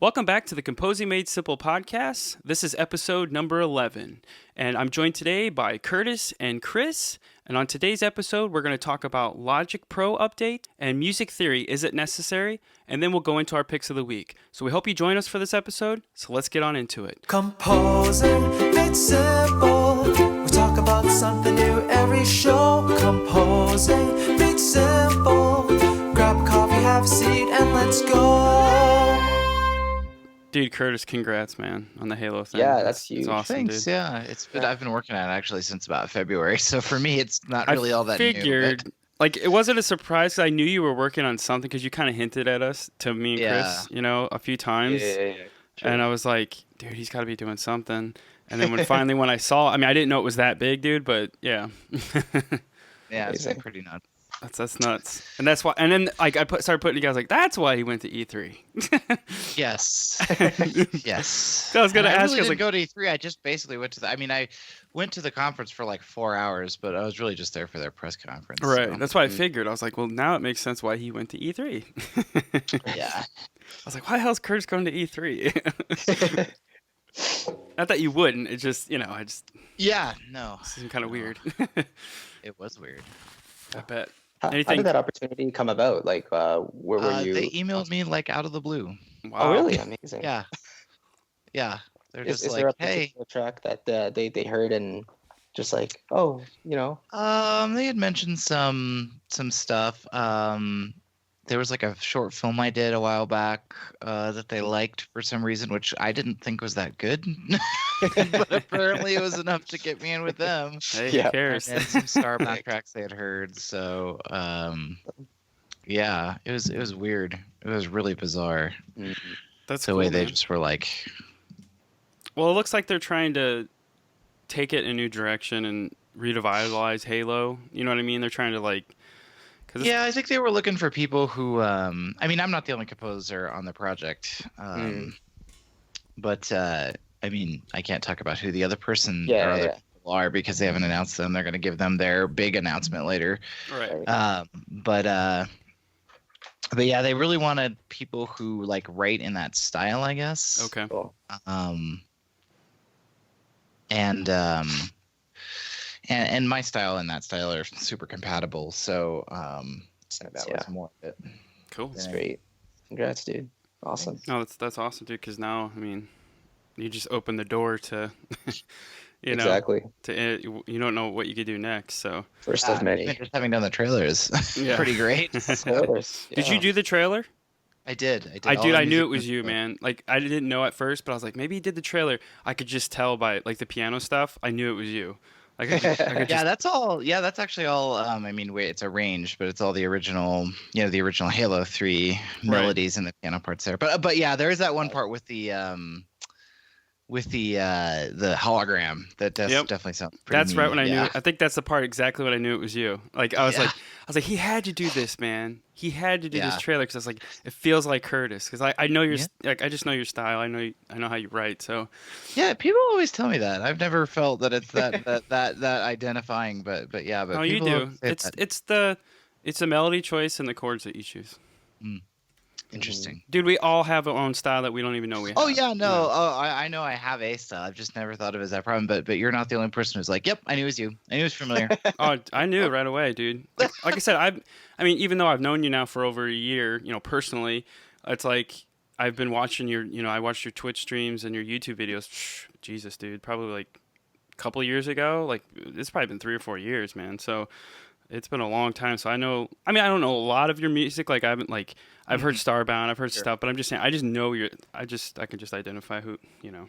Welcome back to the Composing Made Simple podcast. This is episode number 11, and I'm joined today by Curtis and Chris. And on today's episode, we're going to talk about Logic Pro update and music theory. Is it necessary? And then we'll go into our picks of the week. So we hope you join us for this episode. So let's get on into it. Composing Made Simple. We talk about something new every show. Composing Made Simple. Grab a coffee, have a seat, and let's go. Dude, Curtis, congrats, man, on the Halo thing. Yeah, that's huge. It's awesome, Thanks. dude. Yeah, I've been working on it actually since about February, so for me, it's not really all that new. Figured, like, it wasn't a surprise. 'Cause I knew you were working on something because you kind of hinted at us to me and Chris, a few times. Yeah. Sure. And I was like, dude, he's got to be doing something. And then when I saw, I didn't know it was that big, dude, but yeah. Yeah, it's been pretty nuts. That's nuts. And that's why. And then started putting together, that's why he went to E3. Yes. Yes. So I was gonna ask. I didn't go to E3. I just basically went to I went to the conference for like 4 hours, but I was really just there for their press conference. Right. So. That's why I figured. I was like, well, now it makes sense why he went to E3. Yeah. I was like, why the hell's Curtis going to E3? Not that you wouldn't. It just, Yeah. No. It seemed kind of weird. It was weird. I bet. How did that opportunity come about? Like, where were you? They emailed me like out of the blue. Wow. Oh, really? Amazing. Yeah. Yeah. They're Is just there a like, hey. particular track that they heard and just like, oh, They had mentioned some stuff. There was like a short film I did a while back that they liked for some reason, which I didn't think was that good. But apparently it was enough to get me in with them. Hey, Yeah. who cares? And some Starbound tracks they had heard. So yeah, it was weird. It was really bizarre. That's The cool, way they man. just were like, Well, it looks like they're trying to take it in a new direction and revitalize Halo. You know what I mean? They're trying to yeah, I think they were looking for people who. I'm not the only composer on the project, but I can't talk about who the other person or other people are because they haven't announced them. They're going to give them their big announcement later. Right. But yeah, they really wanted people who like write in that style, I guess. Okay. Cool. And my style and that style are super compatible, so that was more of it. Cool. That's great. Congrats, dude. Awesome. No, that's awesome, dude. Because now, you just open the door to, Exactly. You don't know what you could do next. So First of many. Just having done the trailer is Yeah. pretty great. Of course. Did you do the trailer? I did. I all the knew music it was you, man. Like, I didn't know at first, but I was like, maybe he did the trailer. I could just tell by like the piano stuff. I knew it was you. I could Yeah, that's all. Yeah, that's actually all. It's arranged, but it's all the original. The original Halo 3 melodies and the piano parts there. But yeah, there is that one part with the hologram that definitely sounds pretty That's neat. right when I knew. I think that's the part exactly when I knew it was you. Like I was like, he had to do this, man. He had to do this trailer because I was like, it feels like Curtis because I know your I just know your style. I know how you write. So yeah, people always tell me that. I've never felt that it's that identifying, but yeah, but no, you do. It's the melody choice and the chords that you choose. Interesting. Dude, we all have our own style that we don't even know we have. Oh yeah, no. Oh, I know I have a style. I've just never thought of it as that problem. But you're not the only person who's like, yep, I knew it was you. I knew it was familiar. Oh, I knew it right away, dude. Like I said, even though I've known you now for over a year, personally, it's like I've been watching I watched your Twitch streams and your YouTube videos. Jesus, dude, probably like a couple of years ago. Like it's probably been 3 or 4 years, man. So it's been a long time. So I know. I don't know a lot of your music. Like I've heard Starbound, I've heard stuff, but I'm just saying, I just know I can just identify who, your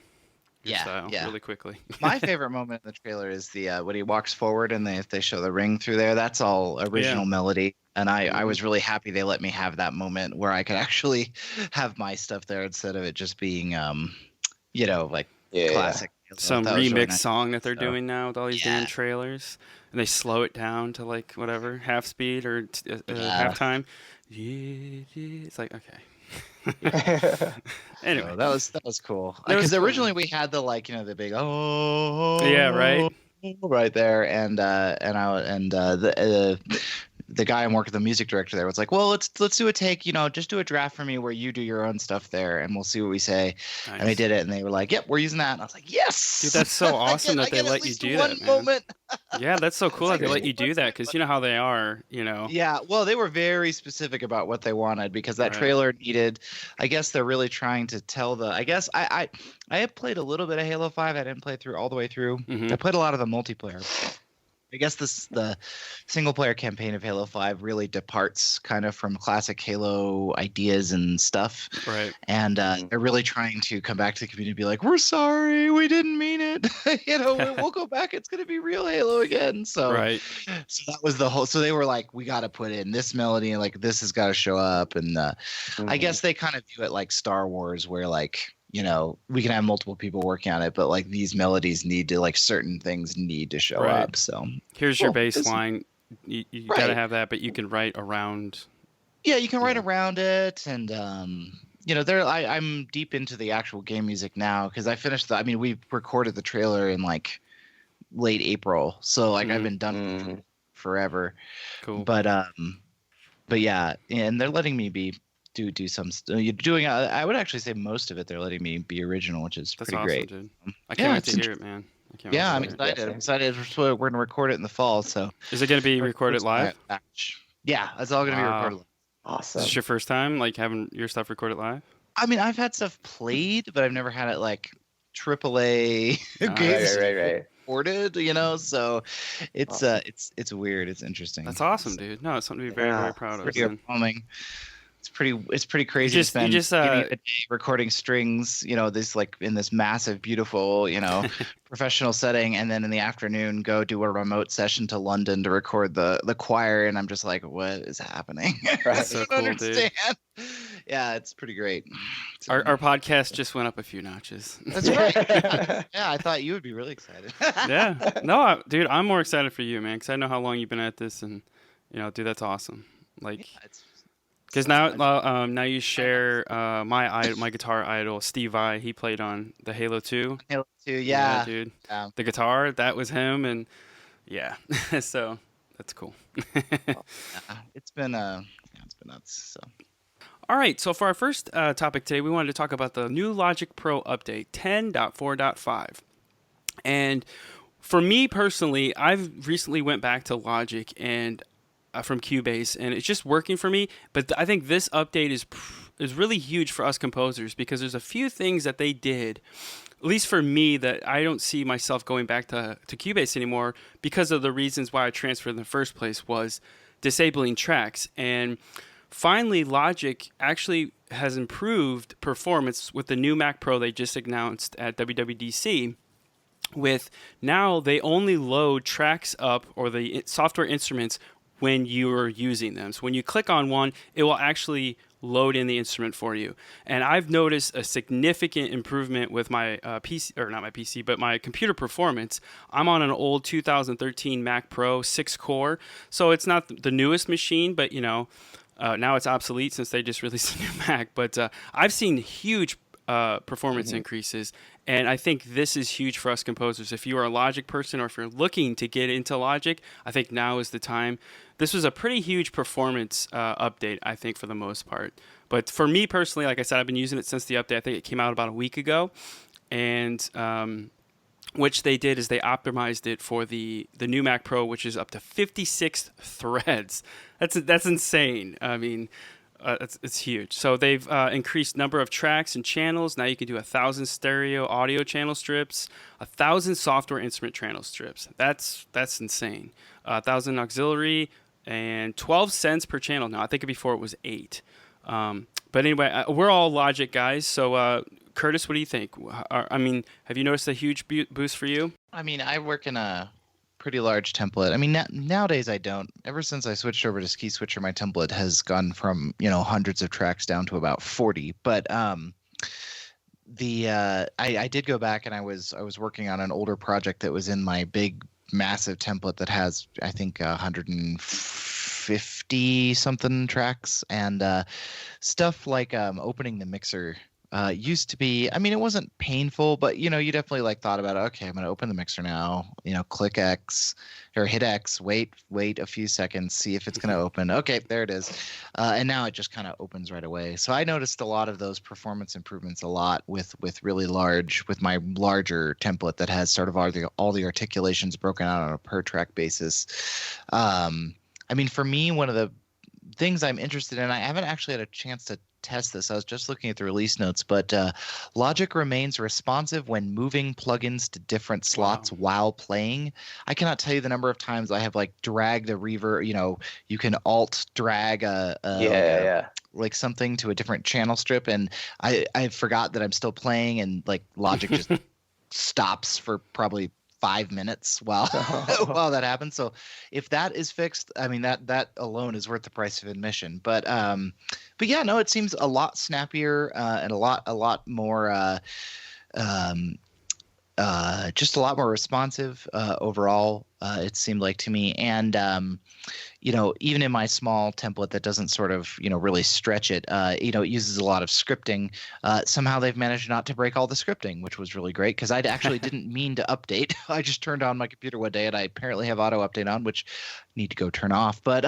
style really quickly. My favorite moment in the trailer is the when he walks forward and they show the ring through there. That's all original melody, and I was really happy they let me have that moment where I could actually have my stuff there instead of it just being, classic. Some remix song that they're doing now with all these damn trailers, and they slow it down to like whatever half speed or halftime. It's like okay. Anyway, so that was cool because originally we had the the big right there and the the guy I'm working, the music director there, was like, well, let's do a take, just do a draft for me where you do your own stuff there, and we'll see what we say. Nice. And they did it, and they were like, yep, we're using that. And I was like, yes, Dude, that's so awesome that they let you do that, man. Moment. Yeah, that's so cool that they let you do that, because you know how they are, Yeah, well, they were very specific about what they wanted, because that trailer needed, I guess they're really trying to tell I guess I have played a little bit of Halo 5. I didn't play through all the way through. I played a lot of the multiplayer. I guess the single player campaign of Halo 5 really departs kind of from classic Halo ideas and stuff. Right. And they're really trying to come back to the community and be like, we're sorry, we didn't mean it. We'll go back. It's going to be real Halo again. So, so that was the whole, so they were like, we got to put in this melody and like, this has got to show up. And I guess they kind of view it like Star Wars, where like, we can have multiple people working on it, but like these melodies need to, like, certain things need to show up. So here's your bass line. You got to have that, but you can write around. Yeah, you can write around it. And, I'm deep into the actual game music now, because I finished we recorded the trailer in like late April. So like I've been done forever. Cool. But yeah, and they're letting me do some you're doing I would actually say most of it they're letting me be original, which is pretty awesome, great. Dude. I can't wait to hear it, man. I'm excited. I'm excited. We're going to record it in the fall. So is it going to be recorded live? Yeah, it's all going to be recorded live. Awesome. Is this your first time like having your stuff recorded live? I mean, I've had stuff played, but I've never had it like AAA right. recorded, so it's awesome. It's weird. It's interesting. That's awesome, dude. No, it's something to be very, very proud of. Pretty overwhelming. It's pretty crazy to spend a day recording strings, this like in this massive, beautiful, professional setting, and then in the afternoon go do a remote session to London to record the choir, and I'm just like, what is happening? That's so cool, dude. Yeah, it's pretty great. Our podcast just went up a few notches. That's right. Yeah, I thought you would be really excited. Yeah. No, dude, I'm more excited for you, man, because I know how long you've been at this, and dude, that's awesome. Like. Yeah, because now you share my guitar idol, Steve Vai. He played on the Halo 2. Halo 2, yeah. Dude. Yeah. The guitar, that was him, and yeah. So that's cool. It's been nuts. So. All right, so for our first topic today, we wanted to talk about the new Logic Pro update, 10.4.5. And for me personally, I've recently went back to Logic and from Cubase, and it's just working for me. But I think this update is really huge for us composers, because there's a few things that they did, at least for me, that I don't see myself going back to Cubase anymore, because of the reasons why I transferred in the first place was disabling tracks. And finally, Logic actually has improved performance with the new Mac Pro they just announced at WWDC. With now they only load tracks up, or the software instruments, when you are using them. So when you click on one, it will actually load in the instrument for you. And I've noticed a significant improvement with my PC, or not my PC, but my computer performance. I'm on an old 2013 Mac Pro 6-core, so it's not the newest machine, but now it's obsolete since they just released a new Mac. But I've seen huge performance increases, and I think this is huge for us composers. If you are a Logic person, or if you're looking to get into Logic, I think now is the time. This was a pretty huge performance update, I think, for the most part. But for me personally, like I said, I've been using it since the update. I think it came out about a week ago, and which they did is they optimized it for the new Mac Pro, which is up to 56 threads. That's insane. I mean, it's huge. So they've increased number of tracks and channels. Now you can do 1,000 stereo audio channel strips, 1,000 software instrument channel strips. That's insane. 1,000 auxiliary, and 12 cents per channel now. I think before it was 8. But anyway, we're all Logic guys. So Curtis, what do you think? I mean, have you noticed a huge boost for you? I mean, I work in a pretty large template. I mean, nowadays I don't. Ever since I switched over to Key Switcher, my template has gone from hundreds of tracks down to about 40. But I did go back, and I was working on an older project that was in my big massive template that has, I think, 150 something tracks, and stuff like opening the mixer used to be, I mean, it wasn't painful, but you definitely like thought about, okay, I'm going to open the mixer now, click X or hit X, wait a few seconds, see if it's going to open. Okay, there it is. And now it just kind of opens right away. So I noticed a lot of those performance improvements a lot with my larger template that has sort of all the articulations broken out on a per track basis. I mean, for me, one of the things I'm interested in, I haven't actually had a chance to test this. I was just looking at the release notes, but Logic remains responsive when moving plugins to different slots while playing. I cannot tell you the number of times I have like dragged a reverb. You can alt drag like something to a different channel strip, and I forgot that I'm still playing, and like Logic just stops for probably 5 minutes while that happens. So if that is fixed, I mean that alone is worth the price of admission. But yeah, no, it seems a lot snappier and a lot more just a lot more responsive overall. It seemed like to me, and even in my small template that doesn't sort of really stretch it, it uses a lot of scripting. Somehow they've managed not to break all the scripting, which was really great because I actually didn't mean to update. I just turned on my computer one day and I apparently have auto update on, which I need to go turn off. But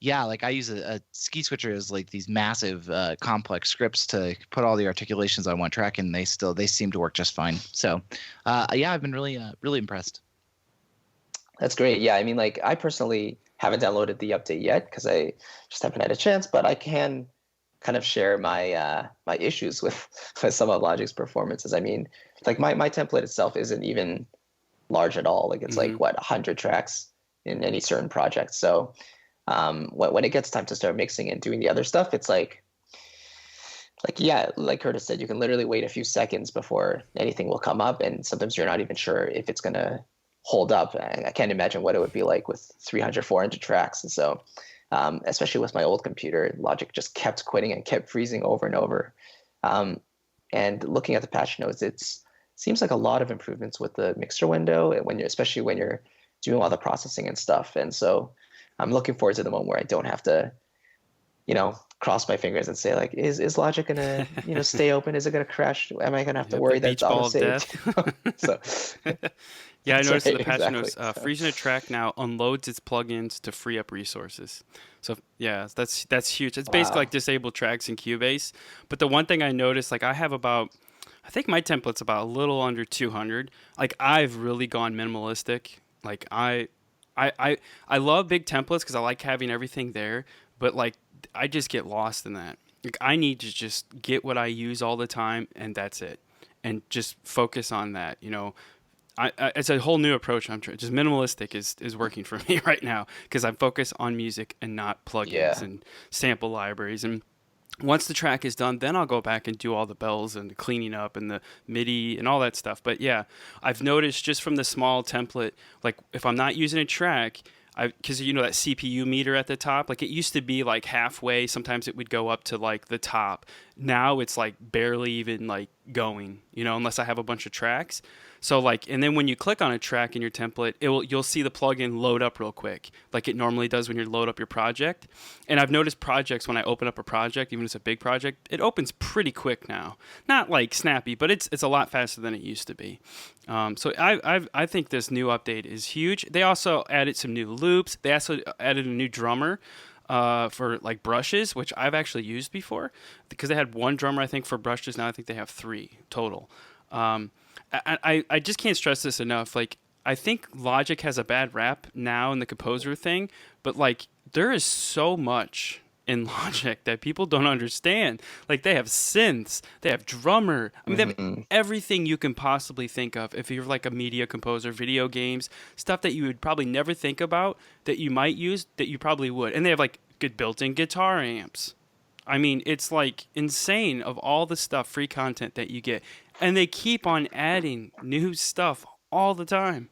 yeah, like I use a ski switcher as like these massive complex scripts to put all the articulations on one track, and they seem to work just fine. So yeah, I've been really impressed. That's great. Yeah, I mean, like I personally haven't downloaded the update yet because I just haven't had a chance, but I can kind of share my my issues with some of Logic's performances. I mean, like my template itself isn't even large at all. Like it's like 100 tracks in any certain project. So when it gets time to start mixing and doing the other stuff, it's like yeah, like Curtis said, you can literally wait a few seconds before anything will come up, and sometimes you're not even sure if it's gonna hold up. I can't imagine what it would be like with 300, 400 tracks. And so, especially with my old computer, Logic just kept quitting and kept freezing over and over. And looking at the patch notes, it seems like a lot of improvements with the mixer window, especially when you're doing all the processing and stuff. And so I'm looking forward to the moment where I don't have to, cross my fingers and say like, is Logic gonna, stay open? Is it gonna crash? Am I gonna have to worry that it's auto saved? So, yeah, I noticed in the patch exactly. notes, freezing a track now unloads its plugins to free up resources. So yeah, that's huge. It's basically like disabled tracks in Cubase. But the one thing I noticed, like I think my template's about a little under 200. Like I've really gone minimalistic. Like I love big templates because I like having everything there, but like I just get lost in that. Like I need to just get what I use all the time, and that's it, and just focus on that. It's a whole new approach. Just minimalistic is working for me right now because I'm focused on music and not plugins and sample libraries. And once the track is done, then I'll go back and do all the bells and the cleaning up and the MIDI and all that stuff. But yeah, I've noticed just from the small template, like if I'm not using a track, because that CPU meter at the top, like it used to be like halfway. Sometimes it would go up to like the top. Now it's like barely even like going, unless I have a bunch of tracks. So like, and then when you click on a track in your template, you'll see the plugin load up real quick, like it normally does when you load up your project. And I've noticed projects, when I open up a project, even if it's a big project, it opens pretty quick now. Not like snappy, but it's a lot faster than it used to be. So I think this new update is huge. They also added some new loops. They also added a new drummer for like brushes, which I've actually used before, because they had one drummer I think for brushes. Now I think they have 3 total. I just can't stress this enough. Like, I think Logic has a bad rap now in the composer thing, but like there is so much in Logic that people don't understand. Like they have synths, they have drummer. I mean, they have everything you can possibly think of. If you're like a media composer, video games, stuff that you would probably never think about that you might use, that you probably would. And they have like good built-in guitar amps. I mean, it's like insane of all the stuff, free content that you get. And they keep on adding new stuff all the time.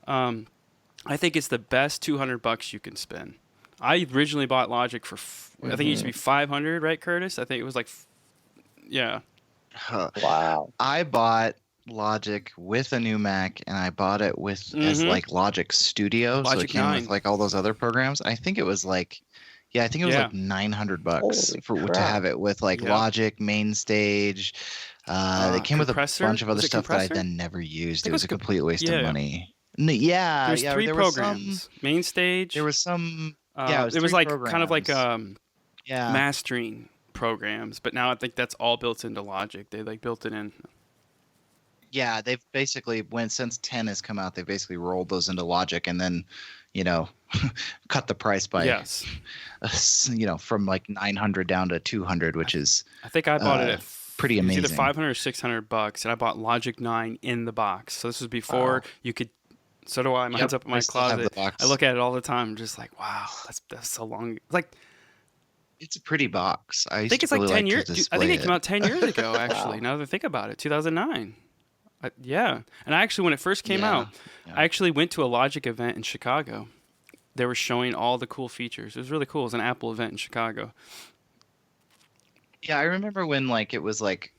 I think it's the best $200 you can spend. I originally bought Logic for, I think it used to be $500, right, Curtis? I think it was like, yeah. Wow. I bought Logic with a new Mac, and I bought it with as like Logic Studio, so it came with like all those other programs. I think it was like, Yeah, I think it was Yeah. like $900 Holy to crap. have it with like Yep. Logic, main stage. They came with a Compressor? bunch of other Was it stuff that I compressor? then never used. think It it was was a complete waste of yeah. money. Yeah, There's yeah. three There was some. programs. Main stage. There was some. Yeah, it was It was three like kind of like programs. Yeah, mastering programs, but now I think that's all built into Logic. They like built it in. yeah. They've basically since 10 has come out, they've basically rolled those into Logic and then, you know, cut the price by Yes. from like 900 down to 200, which is I think I bought it at pretty it was either amazing. 500 or $600, and I bought Logic 9 in the box. So this was before Wow. you could. So do I. Mine's Yep, up in my I still have the closet. box. I look at it all the time. I'm just like, wow, that's so long. Like It's a pretty box. I I used think to it's like really 10 like years. to Dude, I think display it came out 10 years ago. Actually, Wow. now that I think about it, 2009. Yeah, and actually, when it first came Yeah, out, yeah. I actually went to a Logic event in Chicago. They were showing all the cool features. It was really cool. It was an Apple event in Chicago. Yeah, I remember when it was like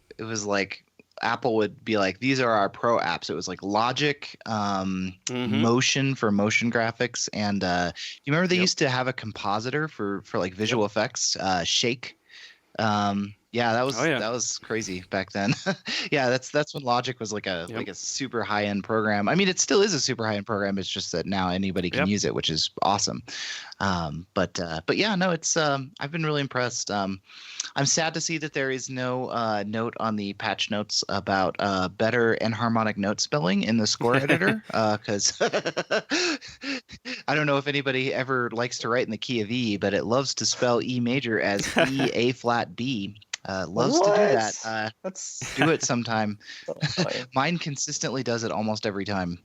Apple would be like, these are our pro apps. It was like Logic, Mhm. Motion for motion graphics, and you remember they Yep. used to have a compositor for like visual effects, Shake. Yeah, that was Oh, yeah. that was crazy back then. Yeah, that's when Logic was like a Yep. super high end program. I mean, it still is a super high end program. It's just that now anybody can Yep. use it, which is awesome. But yeah, no, it's I've been really impressed. I'm sad to see that there is no note on the patch notes about better enharmonic note spelling in the score editor, because I don't know if anybody ever likes to write in the key of E, but it loves to spell E major as E A flat B. Loves to do that. What? That's Do it sometime. so annoying. Mine consistently does it almost every time.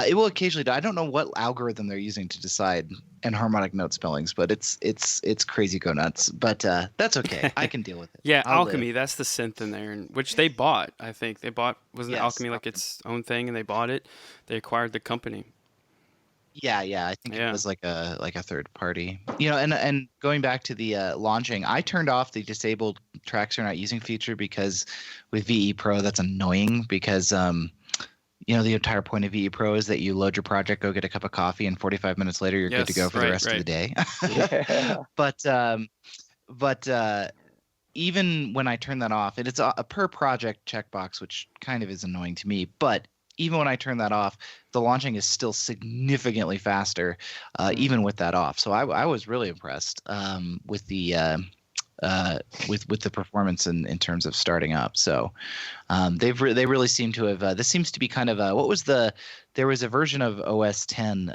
It will occasionally do. I don't know what algorithm they're using to decide enharmonic note spellings, but it's crazy go nuts. But that's okay. I can deal with it. Yeah, I'll Alchemy. live. That's the synth in there, which they bought. I think they bought. Wasn't Yes, Alchemy like Alchemy. its own thing, and they bought it? They acquired the company. Yeah. I think Yeah. it was like a third party. And going back to the launching, I turned off the disabled tracks you're not using feature because with VE Pro that's annoying because the entire point of VE Pro is that you load your project, go get a cup of coffee, and 45 minutes later you're good to Yes, go for the right, rest of the right. day. Yeah. But even when I turn that off, and it's a per project checkbox, which kind of is annoying to me, but even when I turn that off, the launching is still significantly faster, even with that off. So I was really impressed with the with the performance in terms of starting up. So they really seem to have. This seems to be kind of there was a version of OS 10.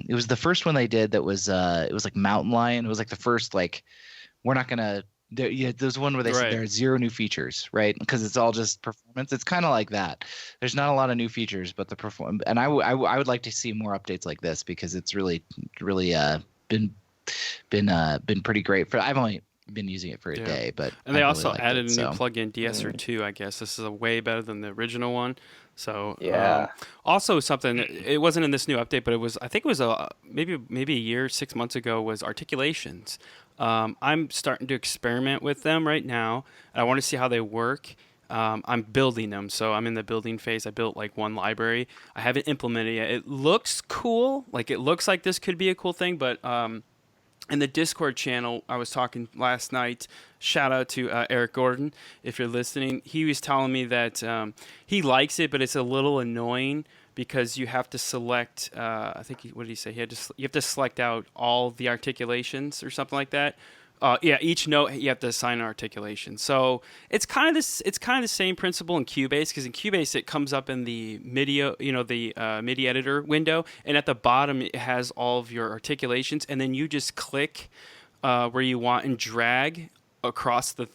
It was the first one they did that was it was like Mountain Lion. It was like the first we're not gonna. There's one where they said Right. there are 0 new features, right? Because it's all just performance. It's kind of like that. There's not a lot of new features, but the perform. And I would like to see more updates like this because it's really been pretty great. I've only been using it for a Yeah. day, but And they I really also liked added it, a new so. plugin, DSR 2. I guess this is a way better than the original one. So Yeah. also something it wasn't in this new update, but it was. I think it was maybe a year, 6 months ago. Was Articulations. I'm starting to experiment with them right now. I want to see how they work. I'm building them, so I'm in the building phase. I built like one library. I haven't implemented it yet. It looks cool. Like it looks like this could be a cool thing, but in the Discord channel, I was talking last night. Shout out to Eric Gordon, if you're listening. He was telling me that he likes it, but it's a little annoying because you have to select. I think what did he say? You have to select out all the articulations or something like that. Yeah, each note you have to assign an articulation. So it's kind of this. It's kind of the same principle in Cubase because in Cubase it comes up in the MIDI, the MIDI editor window, and at the bottom it has all of your articulations, and then you just click where you want and drag across the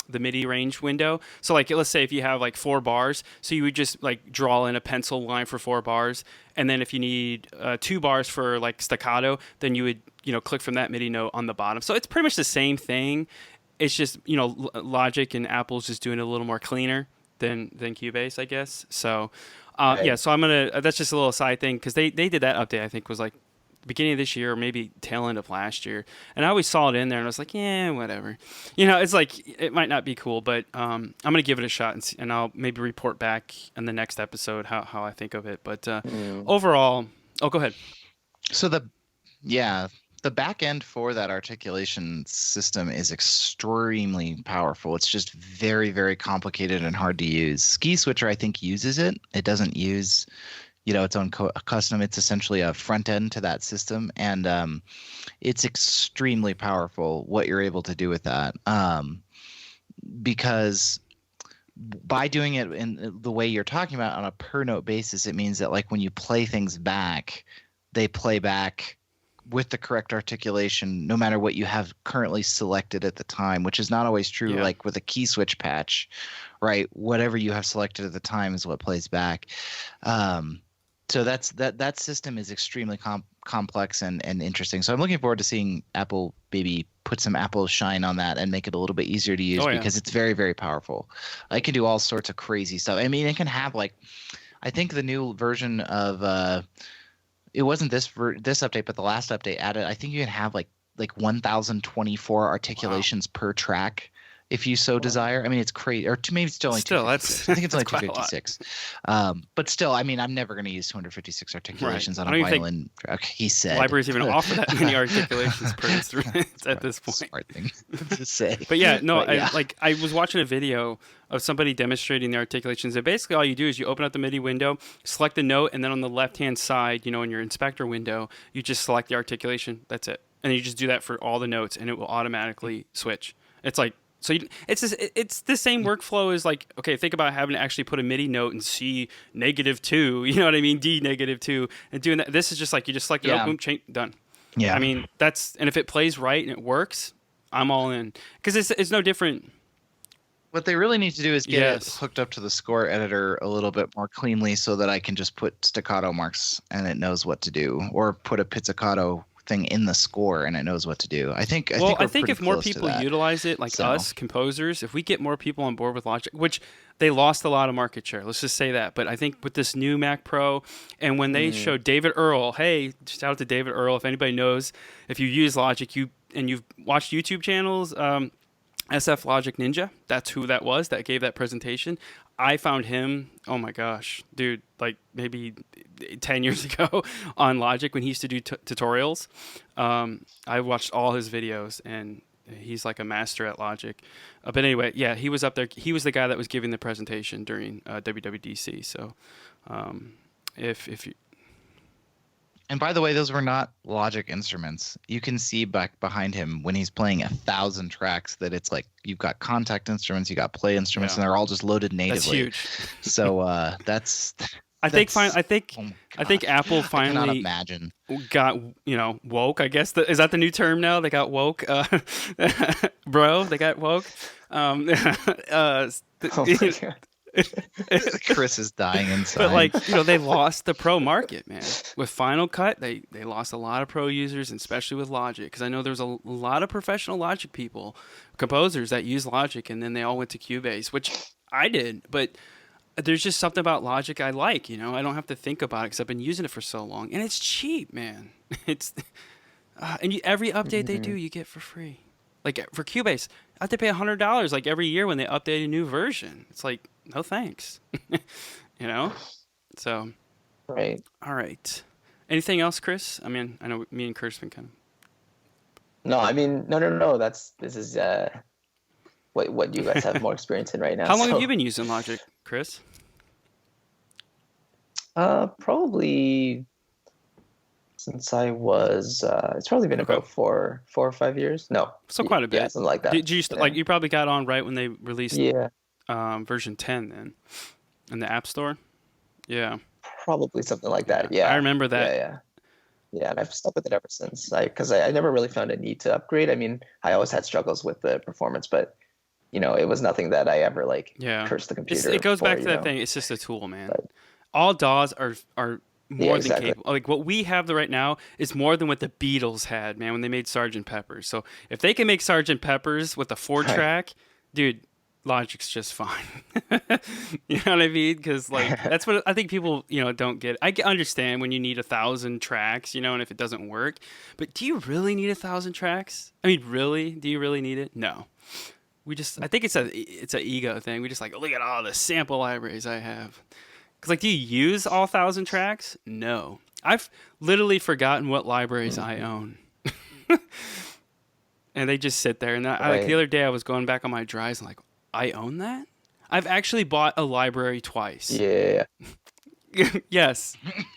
the MIDI range window. So like let's say if you have like 4 bars, so you would just like draw in a pencil line for 4 bars, and then if you need 2 bars for like staccato, then you would click from that MIDI note on the bottom. So it's pretty much the same thing. It's just Logic and Apple's just doing it a little more cleaner than Cubase, I guess. So Right. yeah, so I'm gonna that's just a little side thing because they did that update. I think was like beginning of this year or maybe tail end of last year, and I always saw it in there and I was like, yeah, whatever. It's like it might not be cool, but I'm gonna give it a shot and see, and I'll maybe report back in the next episode how I think of it. But overall, oh, go ahead. So the back end for that articulation system is extremely powerful. It's just very, very complicated and hard to use. Ski Switcher, I think, uses it. It doesn't use, its own custom. It's essentially a front end to that system, and it's extremely powerful what you're able to do with that. Because by doing it in the way you're talking about on a per note basis, it means that like when you play things back, they play back with the correct articulation, no matter what you have currently selected at the time, which is not always true. Yeah. Like with a key switch patch, right? Whatever you have selected at the time is what plays back. So that system is extremely complex and interesting. So I'm looking forward to seeing Apple maybe put some Apple shine on that and make it a little bit easier to use because it's very, very powerful. It can do all sorts of crazy stuff. I mean, it can have like, I think the new version of it wasn't this update, but the last update added, I think you can have like 1,024 articulations per track if you so desire. I mean, it's crazy. Or maybe it's still only 256. I think it's only 256. But still, I mean, I'm never going to use 256 articulations on a violin track. He said. Libraries even offer that many articulations per instrument at this point. Smart thing to say. But yeah, no, I was watching a video of somebody demonstrating the articulations. And basically all you do is you open up the MIDI window, select the note, and then on the left-hand side, in your inspector window, you just select the articulation. That's it. And you just do that for all the notes, and it will automatically switch. It's like, it's the same workflow as like, okay, think about having to actually put a MIDI note in C -2, you know what I mean? D -2, and doing that. This is just like, you just select it, boom, change, done. Yeah. I mean, and if it plays right and it works, I'm all in. Because it's no different. What they really need to do is get it hooked up to the score editor a little bit more cleanly so that I can just put staccato marks and it knows what to do, or put a pizzicato thing in the score and it knows what to do. I think if more people utilize it, like us composers, if we get more people on board with Logic, which they lost a lot of market share, let's just say that. But I think with this new Mac Pro, and when they showed David Earl, hey, shout out to David Earl, if anybody knows, if you use Logic, you've watched YouTube channels, SF Logic Ninja, that's who that was that gave that presentation. I found him, oh my gosh, dude, like maybe 10 years ago on Logic when he used to do tutorials. I watched all his videos, and he's like a master at Logic. But anyway, yeah, he was up there. He was the guy that was giving the presentation during WWDC. So if you... And by the way, those were not Logic instruments. You can see back behind him when he's playing 1,000 tracks that it's like you've got contact instruments, you got play instruments, and they're all just loaded natively. That's huge. So that's. I think Apple finally I cannot imagine. got woke. I guess is that the new term now? They got woke, bro. They got woke. Oh my God. Chris is dying inside. But they lost the pro market, man. With Final Cut, they lost a lot of pro users, and especially with Logic, because I know there's a lot of professional Logic people, composers that use Logic, and then they all went to Cubase, which I did. But there's just something about Logic I like. I don't have to think about it because I've been using it for so long, and it's cheap, man. It's and every update they do, you get for free. Like for Cubase, I have to pay $100 like every year when they update a new version. It's like, no thanks. So Right. All right. Anything else, Chris? I mean, I know me and Chris been kind of... No, I mean, no. This is what you guys have more experience in right now. How long have you been using Logic, Chris? Probably since I was. It's probably been about 4 or 5 years. No, so quite a bit. Yeah, something like that. Did you you probably got on right when they released version 10 then in the App Store? Yeah. Probably something like that. Yeah. I remember that. Yeah, and I've stuck with it ever since. Because I never really found a need to upgrade. I mean, I always had struggles with the performance, but it was nothing that I ever cursed the computer. It goes back to that thing. It's just a tool, man. But, all DAWs are more than capable. Like what we have right now is more than what the Beatles had, man, when they made Sgt. Pepper's. So if they can make Sgt. Pepper's with a 4-track, dude, Logic's just fine. You know what I mean? Because that's what I think people don't get. I understand when you need 1,000 tracks, and if it doesn't work. But do you really need 1,000 tracks? I mean, really? Do you really need it? No. I think it's a ego thing. We just look at all the sample libraries I have. Because do you use all 1,000 tracks? No. I've literally forgotten what libraries I own. And they just sit there. And like Right. the other day, I was going back on my drives and like, I own that. I've actually bought a library twice. Yeah. Yes.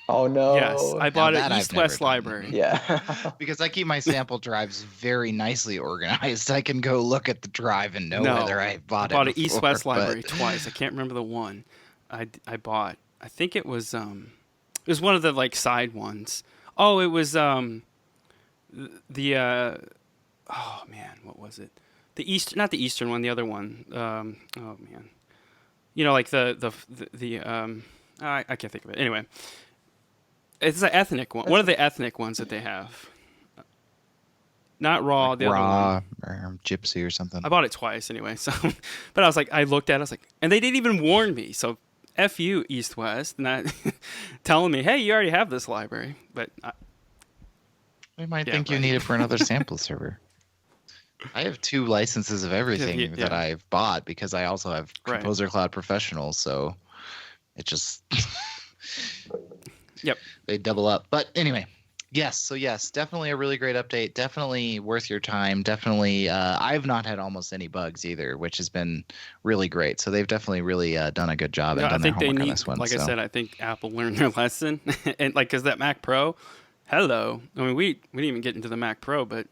Oh no. Yes. I bought that an I've East-West never done. library. Yeah. Because I keep my sample drives very nicely organized. I can go look at the drive and know No, whether I I bought bought it an before, East-West but- library twice. I can't remember the one I bought. I think it was one of the like side ones. Oh, it was oh man, what was it? Not the Eastern one, the other one. Oh man, like I can't think of it. Anyway, it's an ethnic one. One of the ethnic ones that they have. Not raw, like the other one. raw or gypsy or something. I bought it twice anyway. So, but I was like, I looked at it, I was like, and they didn't even warn me. So, F you, East West, not telling me, hey, you already have this library. But We might Yeah, think you right. need it for another sample server. I have 2 licenses of everything Yeah. that I've bought because I also have Right. Composer Cloud Professional, so it just Yep. they double up. But anyway, yes, definitely a really great update. Definitely worth your time. Definitely, I've not had almost any bugs either, which has been really great. So they've definitely really done a good job and I done their think they homework on need, this one. like I so. said, I think Apple learned their lesson. And like, because that Mac Pro, hello. I mean, we didn't even get into the Mac Pro, but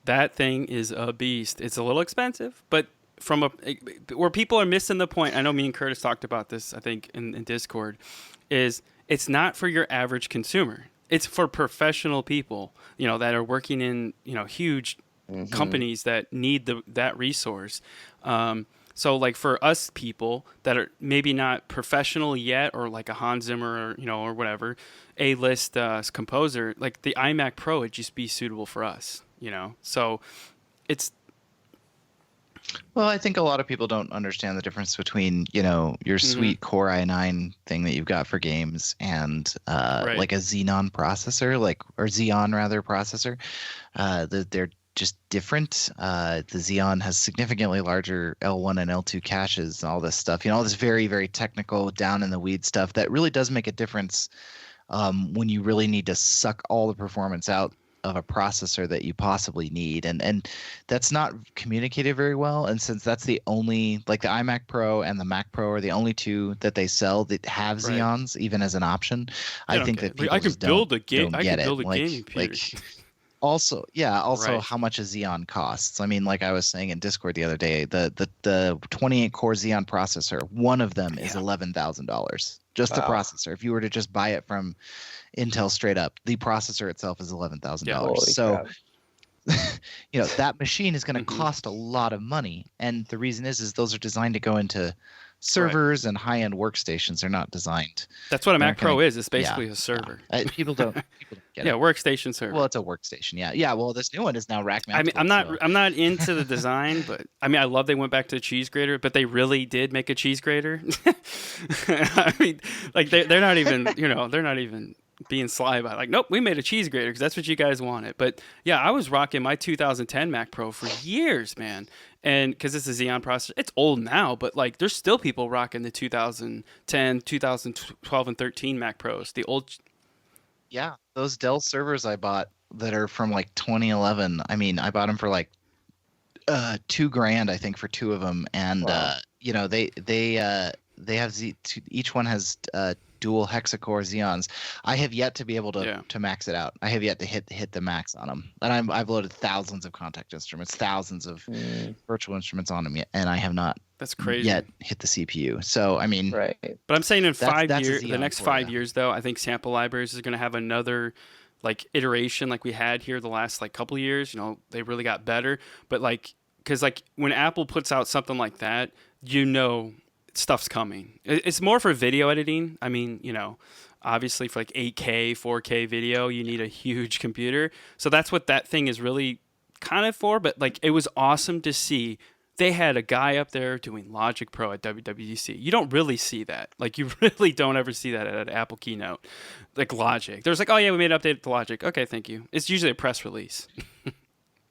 that thing is a beast. It's a little expensive, but where people are missing the point, I know me and Curtis talked about this, I think, in Discord, is it's not for your average consumer. It's for professional people, that are working in, huge companies that need that resource. So like for us people that are maybe not professional yet, or like a Hans Zimmer or whatever, A-list composer, like the iMac Pro would just be suitable for us, So it's Well, I think a lot of people don't understand the difference between, your sweet Core i9 thing that you've got for games and Right. like a Xenon processor, or Xeon rather processor. They're just different. The Xeon has significantly larger L1 and L2 caches and all this stuff. All this very, very technical, down in the weeds stuff that really does make a difference when you really need to suck all the performance out of a processor that you possibly need, and that's not communicated very well. And since that's the only, like the iMac Pro and the Mac Pro are the only 2 that they sell that have Right. Xeons even as an option, They I don't think get that it. people I can just build don't, a game. don't I get can build it. a gaming computer. Also Right. how much a Xeon costs. I mean, like I was saying in Discord the other day, the 28 core Xeon processor, one of them is Yeah. $11,000. Just the Wow. processor. If you were to just buy it from Intel straight up, the processor itself is $11,000. Holy So crap. that machine is going to Mhm. cost a lot of money, and the reason is those are designed to go into servers and high-end workstations. They're not designed. That's what a They're Mac Pro gonna- is. It's basically a server. People don't get Yeah, it. workstation server. Well, it's a workstation. Yeah. Well, this new one is now rack mounted. I mean, I'm not into the design, but I mean, I love they went back to the cheese grater, but they really did make a cheese grater. I mean, like they're not even, they're not even being sly about it. Like, nope, we made a cheese grater because that's what you guys wanted. But yeah, I was rocking my 2010 Mac Pro for years, man. And because it's a Xeon processor, it's old now, but like there's still people rocking the 2010, 2012, and 13 Mac Pros. The old, Yeah, those Dell servers I bought that are from like 2011. I mean, I bought them for like $2,000, I think, for 2 of them, and Wow. they have each one has dual hexacore Xeons. I have yet to be able to max it out. I have yet to hit the max on them, and I've loaded thousands of contact instruments, thousands of virtual instruments on them, and I have not that's crazy. yet hit the CPU. So I mean, Right. But I'm saying in That's- that's a years, the Xeon next for 5 ya. years, though, I think Sample Libraries is going to have another like iteration like we had here the last like couple of years. They really got better. But like, because like when Apple puts out something like that, stuff's coming. It's more for video editing. I mean, obviously for like 8K, 4K video, you need a huge computer. So that's what that thing is really kind of for. But like, it was awesome to see. They had a guy up there doing Logic Pro at WWDC. You don't really see that. Like, you really don't ever see that at an Apple keynote. Like Logic. There's like, oh yeah, we made an update to Logic. Okay, thank you. It's usually a press release.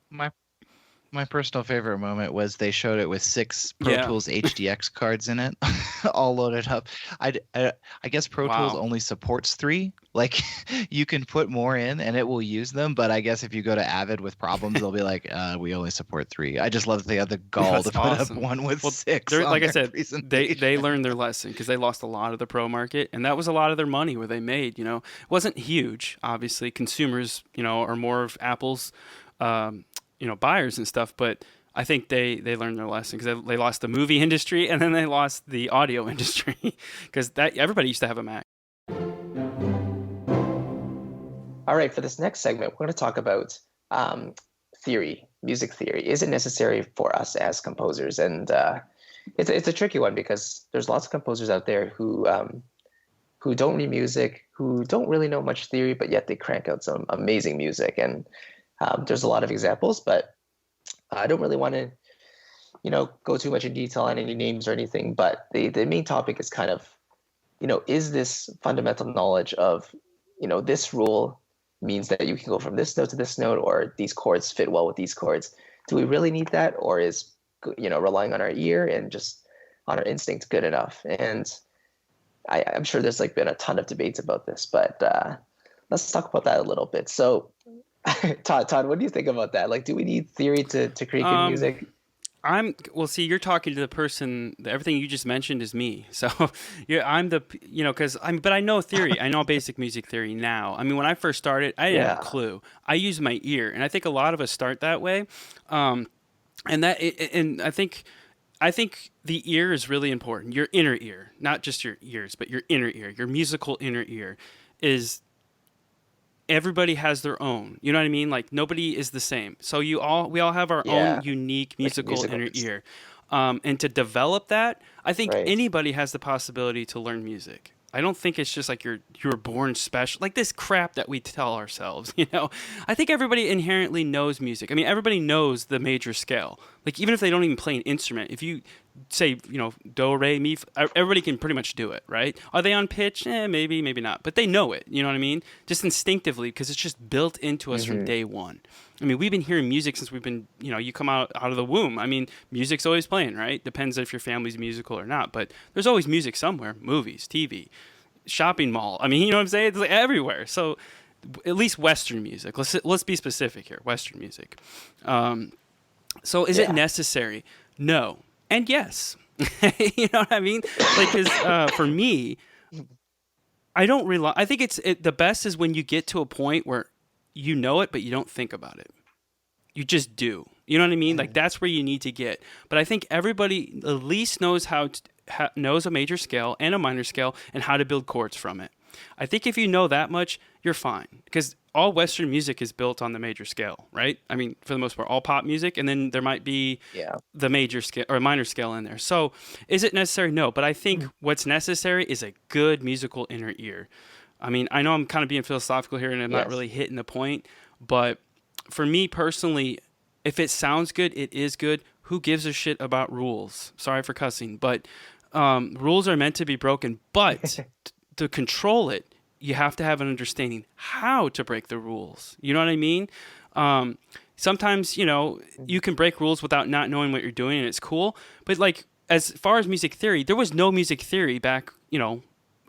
my My personal favorite moment was they showed it with 6 Pro Yeah. Tools HDX cards in it, all loaded up. I guess Pro Tools Wow. only supports 3. Like, you can put more in and it will use them, but I guess if you go to Avid with problems, they'll be like, we only support 3. I just love that they had the gall That's to put up awesome. one with Well, 6 they're, on like I their said, they presentation. learned their lesson because they lost a lot of the pro market, and that was a lot of their money where they made. It wasn't huge. Obviously, consumers, are more of Apple's, buyers and stuff. But I think they learned their lesson because they lost the movie industry and then they lost the audio industry because that everybody used to have a Mac. All right, for this next segment, we're going to talk about theory, music theory. Is it necessary for us as composers? And it's a tricky one because there's lots of composers out there who don't read music, who don't really know much theory, but yet they crank out some amazing music. And there's a lot of examples, but I don't really want to, go too much in detail on any names or anything. But the main topic is kind of, is this fundamental knowledge of, this rule means that you can go from this note to this note, or these chords fit well with these chords. Do we really need that, or is relying on our ear and just on our instinct good enough? And I'm sure there's been a ton of debates about this, but let's talk about that a little bit. So, Todd, what do you think about that? Do we need theory to create good music? See, you're talking to the person. Everything you just mentioned is me. So, I'm the, but I know theory. I know basic music theory now. I mean, when I first started, I didn't have a clue. I used my ear, and I think a lot of us start that way. And I think the ear is really important. Your inner ear, not just your ears, but your inner ear, your musical inner ear, is. Everybody has their own. You know what I mean? Nobody is the same. So we all have our own unique musical inner ear. And to develop that, I think anybody has the possibility to learn music. I don't think it's just you were born special. This crap that we tell ourselves, I think everybody inherently knows music. I mean, everybody knows the major scale. Even if they don't even play an instrument, if you say, do, re, mi, everybody can pretty much do it, right? Are they on pitch? Maybe, maybe not. But they know it, you know what I mean? Just instinctively, because it's just built into us from day one. I mean, we've been hearing music since we've been, you come out of the womb. I mean, music's always playing, right? Depends if your family's musical or not. But there's always music somewhere. Movies, TV, shopping mall. I mean, you know what I'm saying? It's everywhere. So at least Western music. Let's be specific here. Western music. So is it necessary? No. And yes. You know what I mean? Because for me, I don't rely. I think the best is when you get to a point where you know it, but you don't think about it. You just do. You know what I mean? That's where you need to get. But I think everybody at least knows knows a major scale and a minor scale and how to build chords from it. I think if you know that much, you're fine. Because all Western music is built on the major scale, right? I mean, for the most part, all pop music, and then there might be the major scale or minor scale in there. So is it necessary? No. But I think what's necessary is a good musical inner ear. I mean, I know I'm kind of being philosophical here and I'm not really hitting the point, but for me personally, if it sounds good, it is good. Who gives a shit about rules? Sorry for cussing, but rules are meant to be broken. But to control it, you have to have an understanding how to break the rules. You know what I mean? Sometimes, you can break rules without not knowing what you're doing, and it's cool. But as far as music theory, there was no music theory back,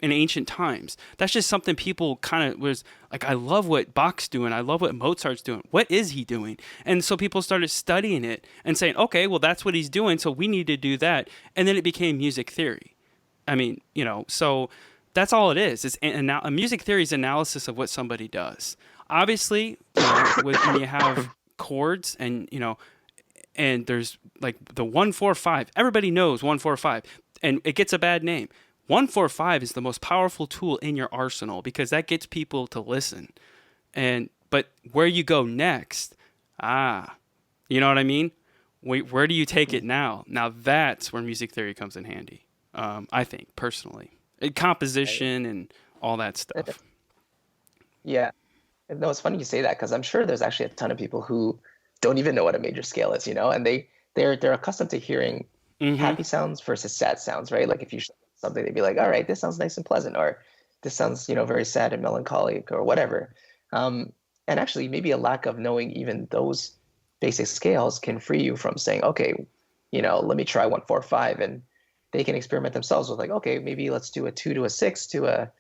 in ancient times. That's just something people kind of was I love what Bach's doing. I love what Mozart's doing. What is he doing? And so people started studying it and saying, okay, well, that's what he's doing, so we need to do that. And then it became music theory. I mean, so that's all it is. It's a music theory is analysis of what somebody does. Obviously, when you have chords and, and there's the 1-4-5. Everybody knows 1-4-5, and it gets a bad name. 1-4-5 is the most powerful tool in your arsenal because that gets people to listen. But where you go next, you know what I mean? Where do you take it now? Now that's where music theory comes in handy. I think personally, composition and all that stuff. Yeah, no, it's funny you say that because I'm sure there's actually a ton of people who don't even know what a major scale is, and they're accustomed to hearing happy sounds versus sad sounds, right? If you something, they'd be like, all right, this sounds nice and pleasant, or this sounds, very sad and melancholic or whatever. And actually maybe a lack of knowing even those basic scales can free you from saying, okay, let me try 1-4-5, and they can experiment themselves with like, okay, maybe let's do a 2 to a 6 to a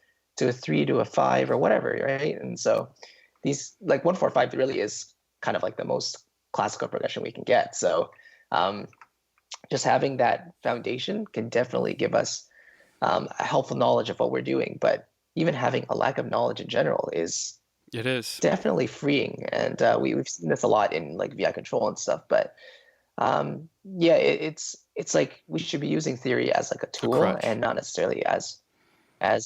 3 to a 5 or whatever, right? And so these like 1-4-5 really is kind of like the most classical progression we can get. So just having that foundation can definitely give us a helpful knowledge of what we're doing. But even having a lack of knowledge in general is definitely freeing. And we've seen this a lot in like VI control and stuff. But it's like we should be using theory as like a tool and not necessarily as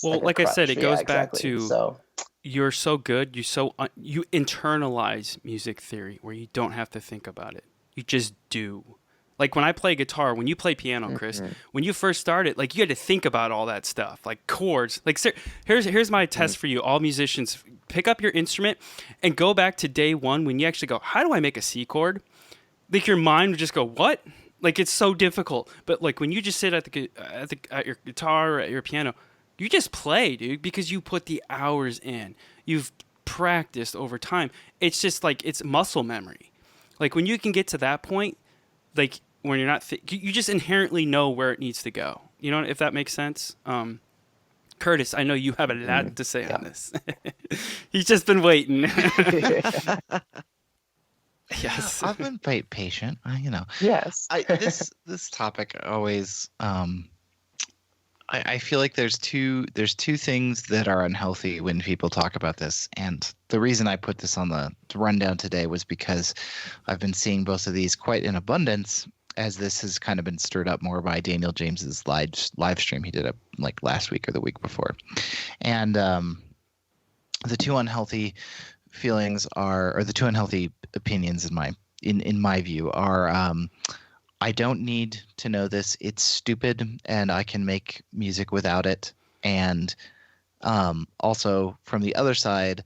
well, like I said, it goes back to so you're so good, you internalize music theory where you don't have to think about it. You just do. Like when I play guitar, when you play piano, Chris, when you first started, like you had to think about all that stuff, like chords. Like here's my test for you, all musicians: pick up your instrument and go back to day one when you actually go, how do I make a C chord? Like your mind would just go, what? Like it's so difficult. But like when you just sit at your guitar or at your piano, you just play, dude, because you put the hours in. You've practiced over time. It's just like it's muscle memory. Like when you can get to that point, like when you're not, you just inherently know where it needs to go. You know, if that makes sense. Curtis, I know you have a lot to say on this. He's just been waiting. Yes, I've been patient. Yes. This topic always. I feel like there's two things that are unhealthy when people talk about this, and the reason I put this on the rundown today was because I've been seeing both of these quite in abundance, as this has kind of been stirred up more by Daniel James's live stream he did up like last week or the week before, and the two unhealthy feelings or the two unhealthy opinions in my view are. I don't need to know this. It's stupid, and I can make music without it. And also, from the other side,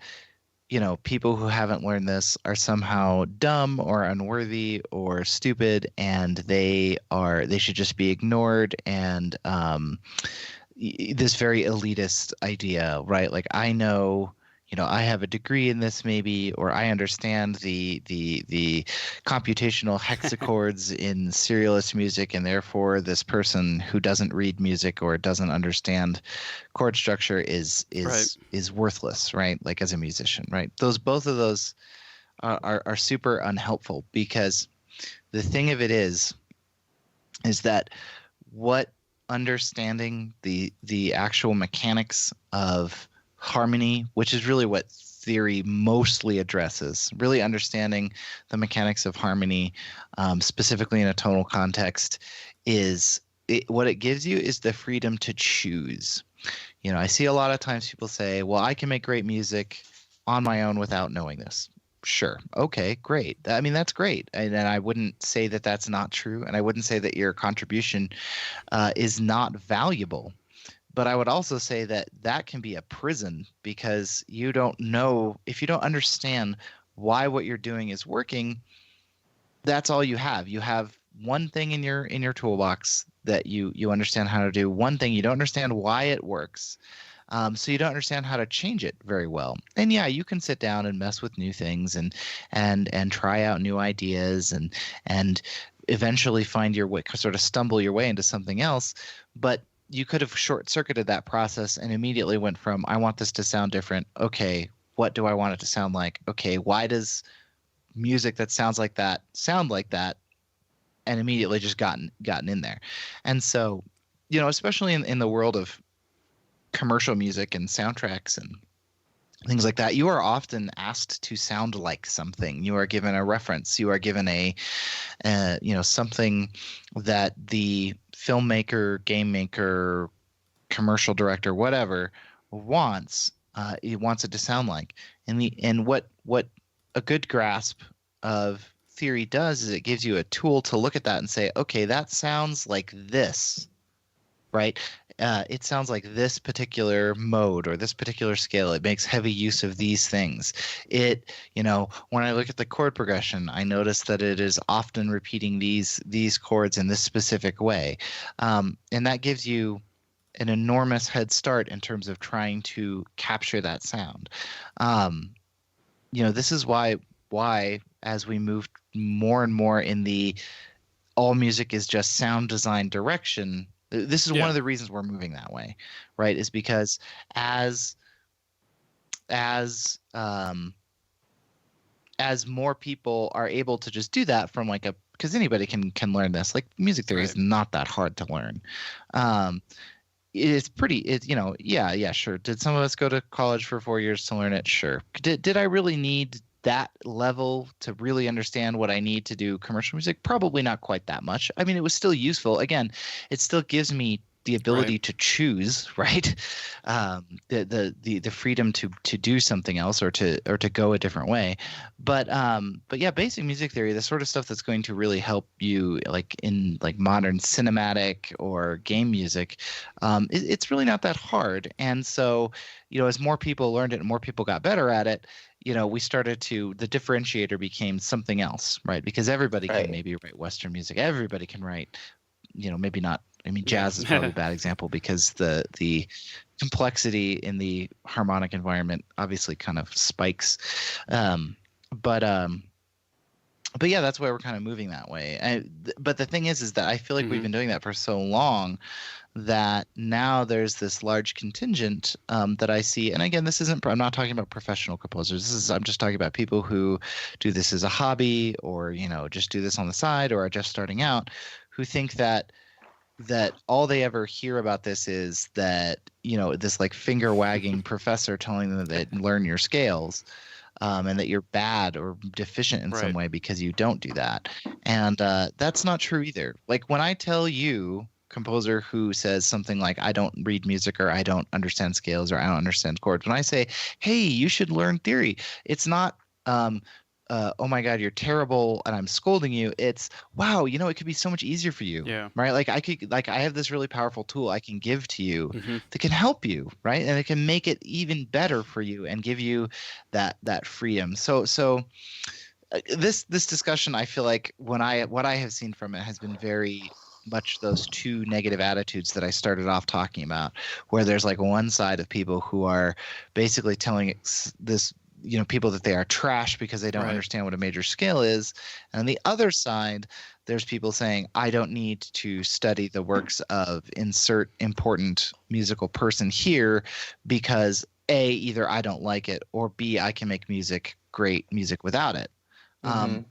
people who haven't learned this are somehow dumb or unworthy or stupid, and they should just be ignored. And this very elitist idea, right? Like I know. I have a degree in this maybe, or I understand the computational hexachords in serialist music, and therefore this person who doesn't read music or doesn't understand chord structure is worthless, right? Like as a musician, right? Both of those are super unhelpful, because the thing of it is that what understanding the actual mechanics of harmony, which is really what theory mostly addresses, really understanding the mechanics of harmony, specifically in a tonal context, what it gives you is the freedom to choose. I see a lot of times people say, well, I can make great music on my own without knowing this. Sure. Okay, great. I mean, that's great. And I wouldn't say that that's not true. And I wouldn't say that your contribution is not valuable. But I would also say that can be a prison, because you don't know, if you don't understand why what you're doing is working, that's all you have. You have one thing in your toolbox that you understand how to do, one thing you don't understand why it works. So you don't understand how to change it very well. And yeah, you can sit down and mess with new things and try out new ideas and eventually find your way, sort of stumble your way into something else. But you could have short-circuited that process and immediately went from, I want this to sound different. Okay, what do I want it to sound like? Okay, why does music that sounds like that sound like that? And immediately just gotten in there. And so, especially in the world of commercial music and soundtracks and things like that, you are often asked to sound like something. You are given a reference. You are given something that the filmmaker, game maker, commercial director, whatever wants. He wants it to sound like. And what a good grasp of theory does is it gives you a tool to look at that and say, okay, that sounds like this, right? It sounds like this particular mode or this particular scale. It makes heavy use of these things. When I look at the chord progression, I notice that it is often repeating these chords in this specific way. And that gives you an enormous head start in terms of trying to capture that sound. This is why as we moved more and more in the all music is just sound design direction. This is one of the reasons we're moving that way, right? Is because as as um, as more people are able to just do that from like a because anybody can learn this. Like music theory is not that hard to learn. Um, it's pretty. Yeah, sure. Did some of us go to college for 4 years to learn it? Sure. Did I really need that level to really understand what I need to do commercial music? Probably not quite that much. I mean, it was still useful. Again, it still gives me the ability to choose, right? The freedom to do something else or to go a different way. But yeah, basic music theory, the sort of stuff that's going to really help you like in like modern cinematic or game music, it's really not that hard. And so, as more people learned it and more people got better at it, we started to the differentiator became something else, right? Because everybody can maybe write Western music. Everybody can write, maybe not. I mean, jazz is probably a bad example because the complexity in the harmonic environment obviously kind of spikes. But yeah, that's why we're kind of moving that way. But the thing is that I feel like we've been doing that for so long that now there's this large contingent that I see. And again, I'm not talking about professional composers. I'm just talking about people who do this as a hobby or, just do this on the side or are just starting out, who think that all they ever hear about this is that, this like finger wagging professor telling them that learn your scales, and that you're bad or deficient in some way because you don't do that. And that's not true either. Like when I tell you, composer who says something like, I don't read music or I don't understand scales or I don't understand chords, when I say, hey, you should learn theory, it's not oh my God, you're terrible and I'm scolding you. It's wow, it could be so much easier for you. Yeah. Right. I have this really powerful tool I can give to you that can help you, right? And it can make it even better for you and give you that freedom. So this discussion, I feel like what I have seen from it has been very much those two negative attitudes that I started off talking about, where there's like one side of people who are basically telling this people that they are trash because they don't understand what a major scale is. And on the other side, there's people saying, I don't need to study the works of insert important musical person here because A, either I don't like it, or B, I can make great music without it. And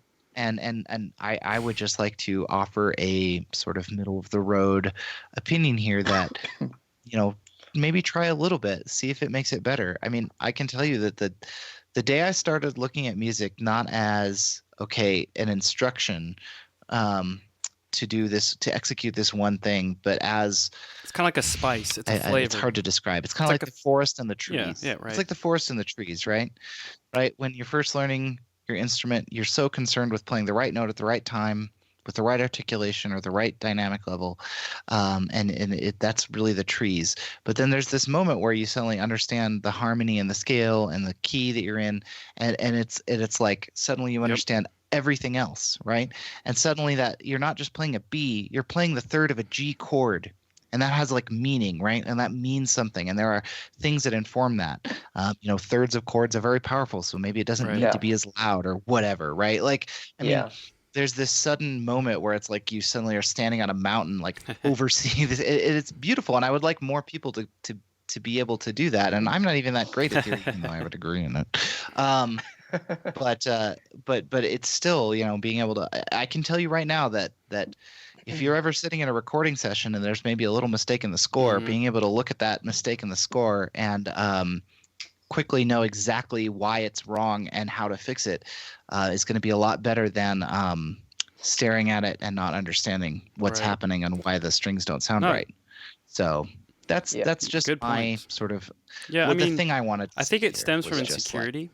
I would just like to offer a sort of middle of the road opinion here that, maybe try a little bit, see if it makes it better. I mean, I can tell you that the day I started looking at music not as an instruction to do this, to execute this one thing, but as it's kind of like a spice. It's a flavor. It's hard to describe. It's kind of like the forest and the trees. Yeah, right. It's like the forest and the trees, right? Right. When you're first learning your instrument, you're so concerned with playing the right note at the right time, with the right articulation or the right dynamic level, that's really the trees. But then there's this moment where you suddenly understand the harmony and the scale and the key that you're in, and it's like suddenly you understand everything else, right? And suddenly that you're not just playing a B, you're playing the third of a G chord. And that has like meaning, right? And that means something. And there are things that inform that. Thirds of chords are very powerful. So maybe it doesn't need to be as loud or whatever, right? Like, I mean, there's this sudden moment where it's like you suddenly are standing on a mountain, like overseeing this. It's beautiful. And I would like more people to be able to do that. And I'm not even that great at theory, even though I have a degree in it. But it's still, being able to, I can tell you right now that if you're ever sitting in a recording session and there's maybe a little mistake in the score, being able to look at that mistake in the score and quickly know exactly why it's wrong and how to fix it is going to be a lot better than staring at it and not understanding what's happening and why the strings don't sound right. So that's just my sort of the thing I wanted to I think it stems from insecurity.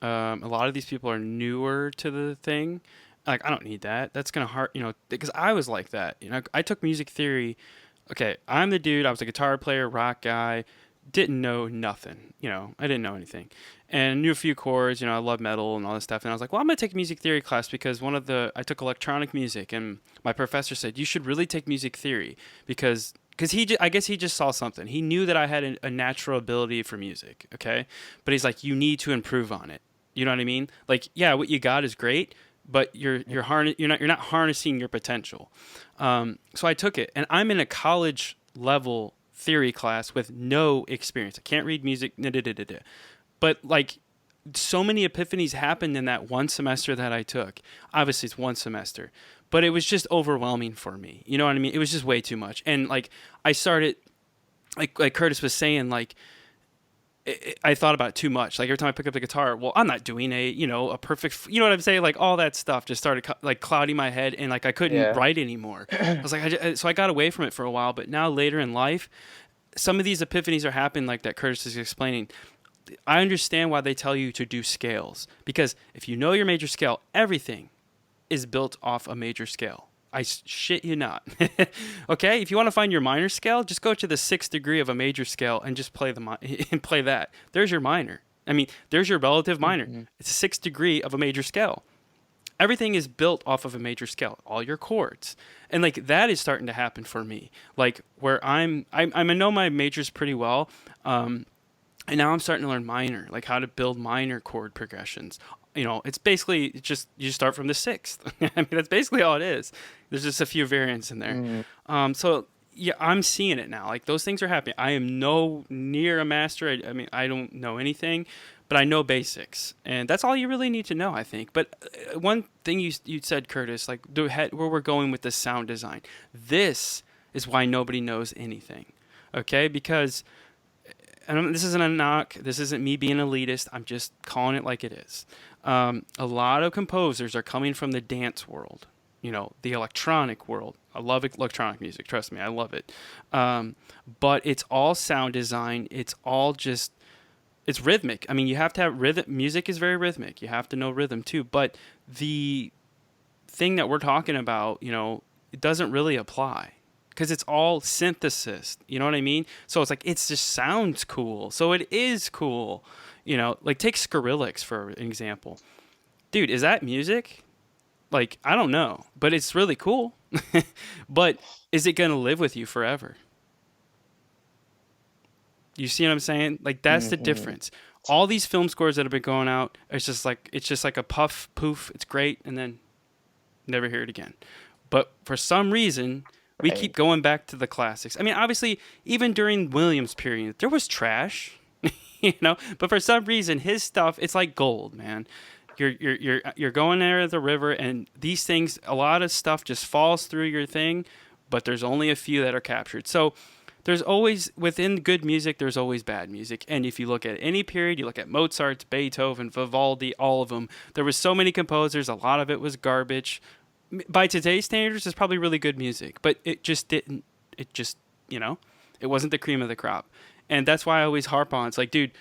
A lot of these people are newer to the thing. Like, I don't need that. That's going to hurt, because I was like that. I took music theory. Okay, I'm the dude. I was a guitar player, rock guy. Didn't know nothing. I didn't know anything. And knew a few chords. I love metal and all this stuff. And I was like, well, I'm going to take a music theory class because I took electronic music. And my professor said, you should really take music theory because I guess he just saw something. He knew that I had a natural ability for music, okay? But he's like, you need to improve on it. You know what I mean? Like, yeah, what you got is great, but you're not harnessing your potential. So I took it, and I'm in a college level theory class with no experience. I can't read music, but like, so many epiphanies happened in that one semester that I took. Obviously, it's one semester, but it was just overwhelming for me. You know what I mean? It was just way too much. And like, I started, like Curtis was saying, like, I thought about it too much. Like, every time I pick up the guitar, well, I'm not doing a perfect, you know what I'm saying? Like, all that stuff just started like clouding my head, and like I couldn't write anymore. I was like, so I got away from it for a while. But now later in life, some of these epiphanies are happening, like that Curtis is explaining. I understand why they tell you to do scales, because if you know your major scale, everything is built off a major scale. I shit you not. Okay, if you want to find your minor scale, just go to the 6th degree of a major scale and just play play that. There's your minor. I mean, there's your relative minor. Mm-hmm. It's a 6th degree of a major scale. Everything is built off of a major scale. All your chords, and like that is starting to happen for me. Like, where I know my majors pretty well. And now I'm starting to learn minor, like how to build minor chord progressions. You know, it's basically just you start from the 6th. I mean, that's basically all it is. There's just a few variants in there. Mm-hmm. So yeah, I'm seeing it now. Like, those things are happening. I am no near a master. I mean, I don't know anything, but I know basics, and that's all you really need to know, I think. But one thing you said, Curtis, like where we're going with the sound design. This is why nobody knows anything. Okay, because. And this isn't a knock. This isn't me being elitist. I'm just calling it like it is. A lot of composers are coming from the dance world, you know, the electronic world. I love electronic music. Trust me, I love it. But it's all sound design. It's all just, it's rhythmic. I mean, you have to have rhythm. Music is very rhythmic. You have to know rhythm too. But the thing that we're talking about, you know, it doesn't really apply. Because it's all synthesis, you know what I mean? So it's like, it just sounds cool. So it is cool. You know, like take Skrillex for an example. Dude, is that music? Like, I don't know, but it's really cool. But is it going to live with you forever? You see what I'm saying? Like, that's the difference. All these film scores that have been going out, it's just like a puff, poof, it's great, and then never hear it again. But for some reason, we keep going back to the classics. I mean, obviously, even during Williams' period, there was trash, you know. But for some reason, his stuff, it's like gold, man. You're going there at the river, and these things, a lot of stuff just falls through your thing, but there's only a few that are captured. So there's always, within good music, there's always bad music. And if you look at any period, you look at Mozart, Beethoven, Vivaldi, all of them, there was so many composers, a lot of it was garbage. By today's standards, it's probably really good music, but it just, you know, it wasn't the cream of the crop. And that's why I always harp on. It's like, dude,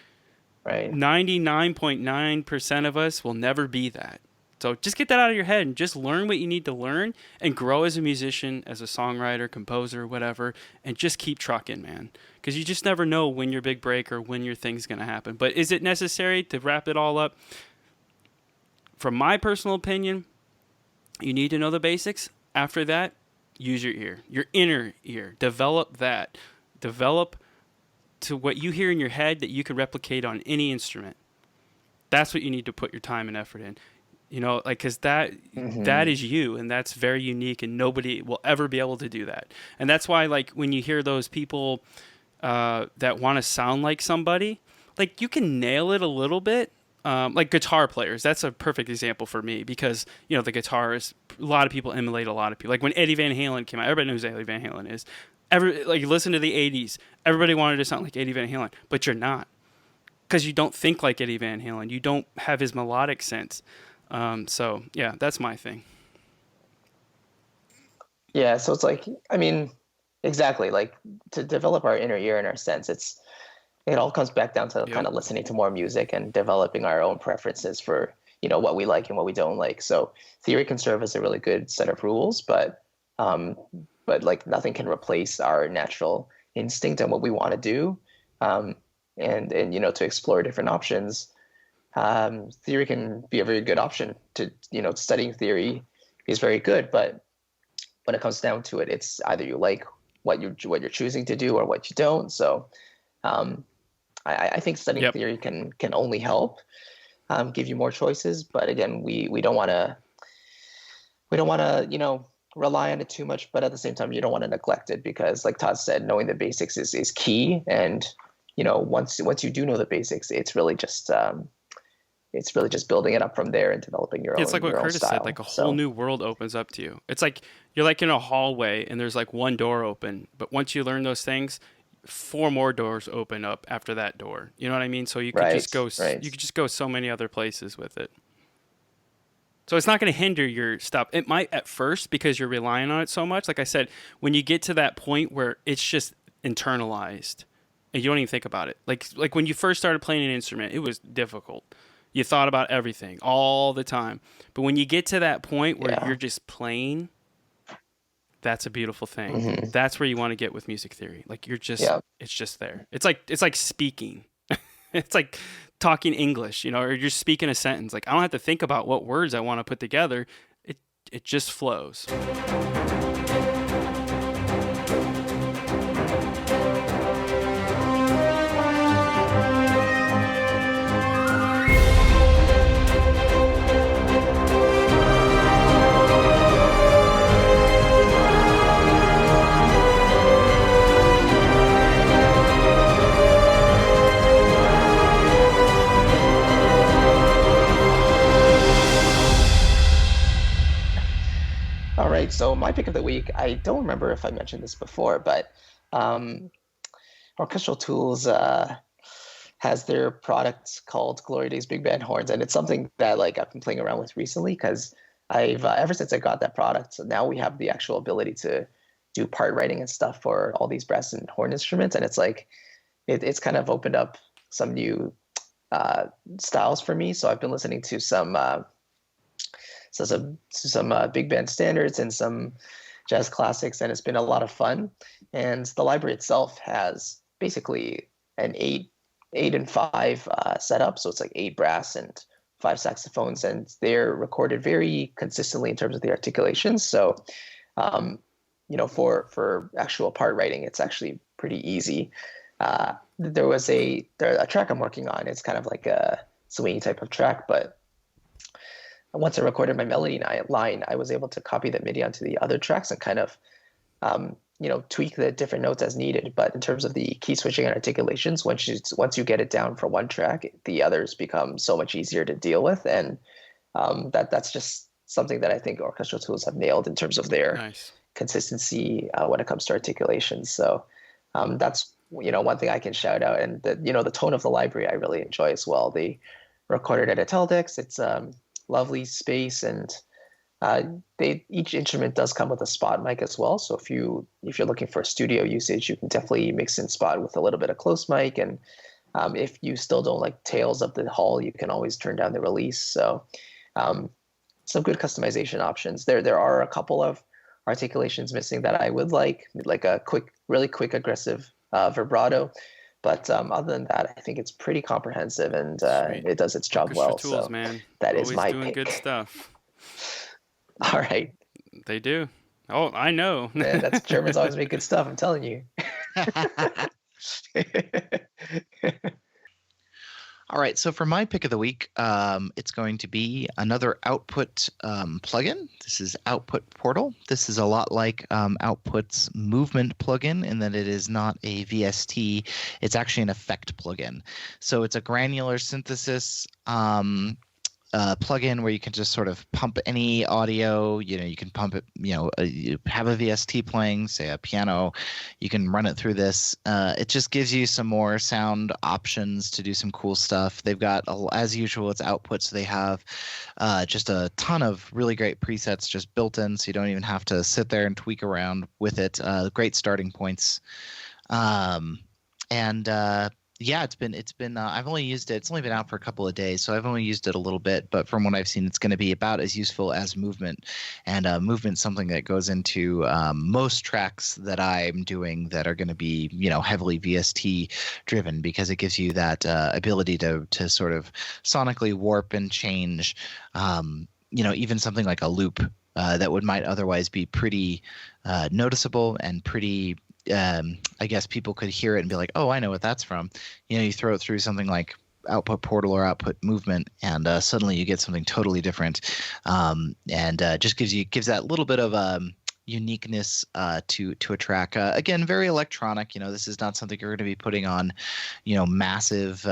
99.9% of us will never be that. So just get that out of your head and just learn what you need to learn and grow as a musician, as a songwriter, composer, whatever, and just keep trucking, man. Because you just never know when your big break or when your thing's going to happen. But is it necessary to wrap it all up? From my personal opinion, you need to know the basics. After that, use your ear, your inner ear. Develop that. Develop to what you hear in your head that you can replicate on any instrument. That's what you need to put your time and effort in. You know, like, because that is you, and that's very unique, and nobody will ever be able to do that. And that's why, like, when you hear those people that want to sound like somebody, like, you can nail it a little bit. Like guitar players, that's a perfect example for me because, you know, the guitar is, a lot of people emulate a lot of people. Like when Eddie Van Halen came out, everybody knows who Eddie Van Halen is. Like, listen to the 80s, everybody wanted to sound like Eddie Van Halen, but you're not, because you don't think like Eddie Van Halen. You don't have his melodic sense. So yeah, that's my thing. Yeah, so it's like, I mean, exactly, like, to develop our inner ear and our sense, it all comes back down to kind of listening to more music and developing our own preferences for, you know, what we like and what we don't like. So theory can serve as a really good set of rules, but like, nothing can replace our natural instinct and what we want to do. And you know, to explore different options, theory can be a very good option. To, you know, studying theory is very good, but when it comes down to it, it's either you like what you're choosing to do or what you don't. So I think studying theory can only help. give you more choices. But again, we don't want to rely on it too much. But at the same time, you don't want to neglect it, because, like Todd said, knowing the basics is key. And once you do know the basics, it's really just building it up from there and developing your own. It's like what your own Curtis style. said, like a whole new world opens up to you. It's like you're like in a hallway and there's like one door open, but once you learn those things, 4 more doors open up after that door. You know what I mean? So you could just go you could just go so many other places with it. So it's not going to hinder your stuff. It might at first, because you're relying on it so much. Like I said, when you get to that point where it's just internalized and you don't even think about it. Like when you first started playing an instrument, it was difficult. You thought about everything all the time. But when you get to that point where you're just playing, that's a beautiful thing. Mm-hmm. That's where you want to get with music theory. Like you're just, it's just there. It's like speaking. It's like talking English, or you're speaking a sentence. Like I don't have to think about what words I want to put together. It just flows. All right, so my pick of the week, I don't remember if I mentioned this before, but Orchestral Tools has their product called Glory Days Big Band Horns, and it's something that I've been playing around with recently, because I've ever since I got that product, so now we have the actual ability to do part writing and stuff for all these brass and horn instruments, and it's kind of opened up some new styles for me. So I've been listening to some big band standards and some jazz classics, and it's been a lot of fun. And the library itself has basically an 8-and-5 setup, so it's like 8 brass and 5 saxophones, and they're recorded very consistently in terms of the articulations. So for actual part writing, it's actually pretty easy. There's a track I'm working on. It's kind of like a swingy type of track, but once I recorded my melody line, I was able to copy the MIDI onto the other tracks and kind of, tweak the different notes as needed. But in terms of the key switching and articulations, once you get it down for one track, the others become so much easier to deal with. And that's just something that I think Orchestral Tools have nailed in terms of their consistency when it comes to articulations. So that's one thing I can shout out. And the tone of the library I really enjoy as well. They recorded at a Teldex. It's lovely space, and each instrument does come with a spot mic as well. So if you're looking for studio usage, you can definitely mix in spot with a little bit of close mic. And if you still don't like tails of the hall, you can always turn down the release. So some good customization options. There are a couple of articulations missing that I would like a really quick aggressive vibrato. But other than that, I think it's pretty comprehensive, and it does its job well. Tools, so man. that Always is my doing pick. Good stuff. All right. They do. Oh, I know. Yeah, that's Germans always make good stuff. I'm telling you. All right, so for my pick of the week, it's going to be another Output plugin. This is Output Portal. This is a lot like Output's Movement plugin in that it is not a VST. It's actually an effect plugin. So it's a granular synthesis plugin where you can just sort of pump any audio. You can pump it. You have a VST playing, say a piano. You can run it through this. It just gives you some more sound options to do some cool stuff. They've got, as usual, it's Output, so they have just a ton of really great presets just built in, so you don't even have to sit there and tweak around with it. Great starting points. Yeah, it's been I've only used it. It's only been out for a couple of days, so I've only used it a little bit. But from what I've seen, it's going to be about as useful as Movement. And Movement's something that goes into most tracks that I'm doing that are going to be, heavily VST driven, because it gives you that ability to sort of sonically warp and change, even something like a loop that might otherwise be pretty noticeable and pretty I guess people could hear it and be like, oh, I know what that's from. You throw it through something like output portal or output movement, and suddenly you get something totally different, and just gives that little bit of uniqueness to a track. Again, very electronic. This is not something you're going to be putting on, massive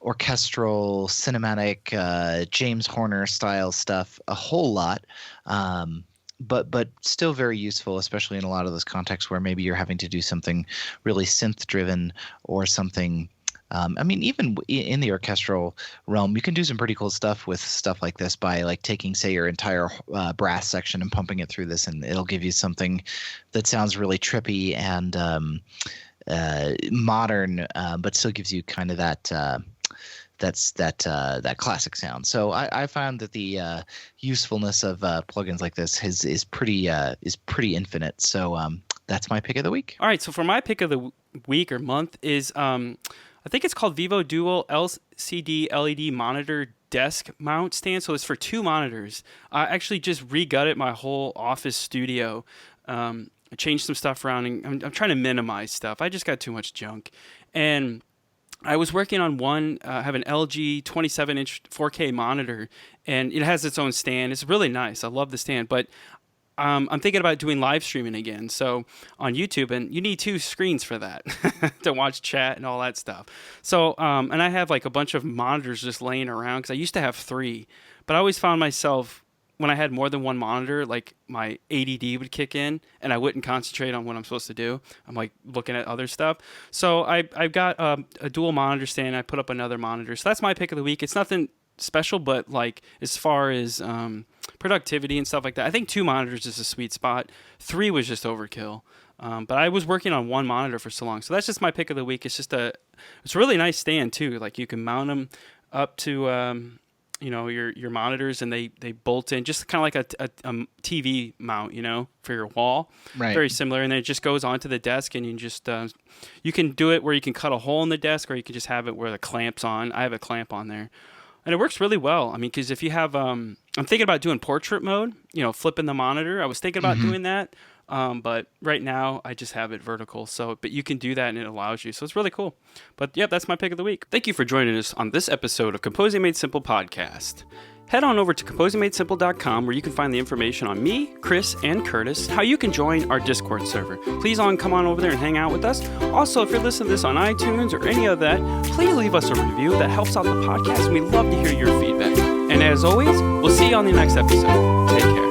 orchestral, cinematic, James Horner style stuff a whole lot. But still very useful, especially in a lot of those contexts where maybe you're having to do something really synth driven or something. Even in the orchestral realm, you can do some pretty cool stuff with stuff like this by like taking, say, your entire brass section and pumping it through this, and it'll give you something that sounds really trippy and modern, but still gives you kind of that classic sound. So I found that the usefulness of plugins like this is pretty infinite. So that's my pick of the week. All right, so for my pick of the week or month is I think it's called VIVO Dual LCD LED Monitor Desk Mount Stand. So it's for 2 monitors. I actually just regutted my whole office studio. I changed some stuff around, and I'm trying to minimize stuff. I just got too much junk. And I was working on one, I have an LG 27-inch 4K monitor, and it has its own stand. It's really nice. I love the stand, but I'm thinking about doing live streaming again, so on YouTube, and you need 2 screens for that to watch chat and all that stuff. So, and I have like a bunch of monitors just laying around because I used to have 3, but I always found myself when I had more than one monitor, like my ADD would kick in and I wouldn't concentrate on what I'm supposed to do. I'm like looking at other stuff. So I've got a dual monitor stand. I put up another monitor. So that's my pick of the week. It's nothing special, but like as far as productivity and stuff like that, I think 2 monitors is a sweet spot. 3 was just overkill. But I was working on 1 monitor for so long. So that's just my pick of the week. It's just it's a really nice stand too. Like you can mount them up to your monitors, and they bolt in just kind of like a TV mount, for your wall. Right. Very similar. And then it just goes onto the desk, and you just you can do it where you can cut a hole in the desk, or you can just have it where the clamp's on. I have a clamp on there. And it works really well. I mean, because if you have, I'm thinking about doing portrait mode, flipping the monitor. I was thinking about doing that, but right now I just have it vertical. So, but you can do that, and it allows you. So it's really cool. But yep, that's my pick of the week. Thank you for joining us on this episode of Composing Made Simple podcast. Head on over to composingmadesimple.com where you can find the information on me, Chris, and Curtis, how you can join our Discord server. Please come on over there and hang out with us. Also, if you're listening to this on iTunes or any of that, please leave us a review. That helps out the podcast, and we love to hear your feedback. And as always, we'll see you on the next episode. Take care.